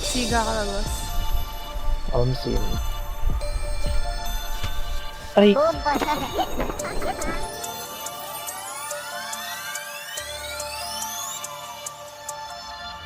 Siga ka na, boss. Omsin. Ay,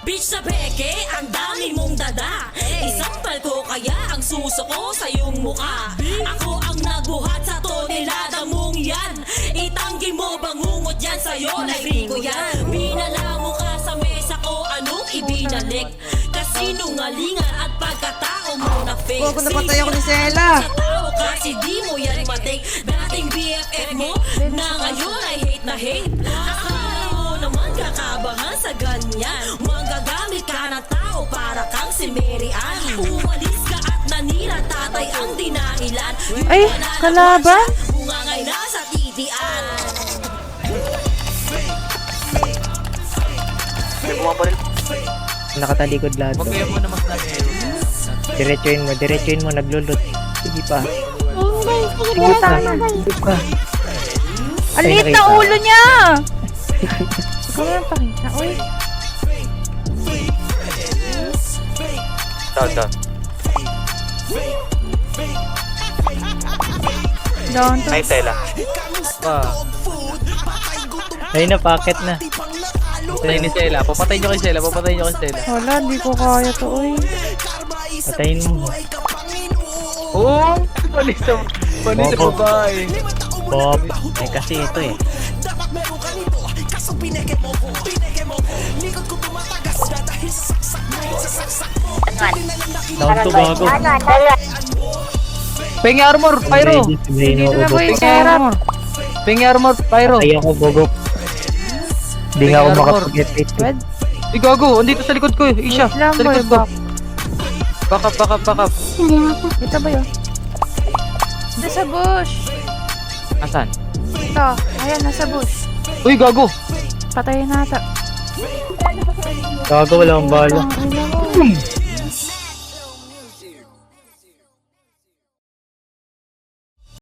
Bitch sa peke, ang dami mong dada. Isampal ko kaya ang suso ko sa iyong muka. Ako ang nagbuhat sa tonelada mong yan. Itanggi mo bangungot yan sa'yo na ko yan. Binala mo ka sa mesa ko, anong ibinalik? Kasinungalingan at pagkatao mo na fake. Huwag napatay ako ni Sela. Sa tao kasi di mo yan matik. Dating BFF mo, na ngayon ay hate na hate. Akala mo naman kakabahan sa ganyan. Magagamit ka ng tao para kang si Mary Ann. Umalis ka at nanira, tatay ang dinahilan. Ay, kalaban? Bunga ngay nasa titian. nakatalikod lahat. Huwag kayo muna magnagay. Diretsuin mo, naglulot. Sige pa. Oh my, Sige pa. Sige pa. ang Ay, liit na nakita. ulo niya! Ikaw yan pakita, uy. Down. Down to. Ay, Stella. Ay, napakit na. Patay ni Stella. Papatay nyo kay Stella. Wala, di ko kaya to, uy. Patayin mo. Oo! Panis sa babae. Bob. Ay, kasi ito eh. Down to bago. Pengi armor, Pyro! Dito na, boy, sarap. Pengi armor, Pyro! Ay, ako bugok. Hindi nga ako Armor. makapag-get Wed, Ay, gago! Andito sa likod ko, Isha! wait lang, Sa boy, likod ko! back. Back up! Ito ba yun? Ito sa bush. Asan? Ito, ayan, nasa bush. Uy, gago! Patayin nata. Gago, wala akong bala. Ang ina mo.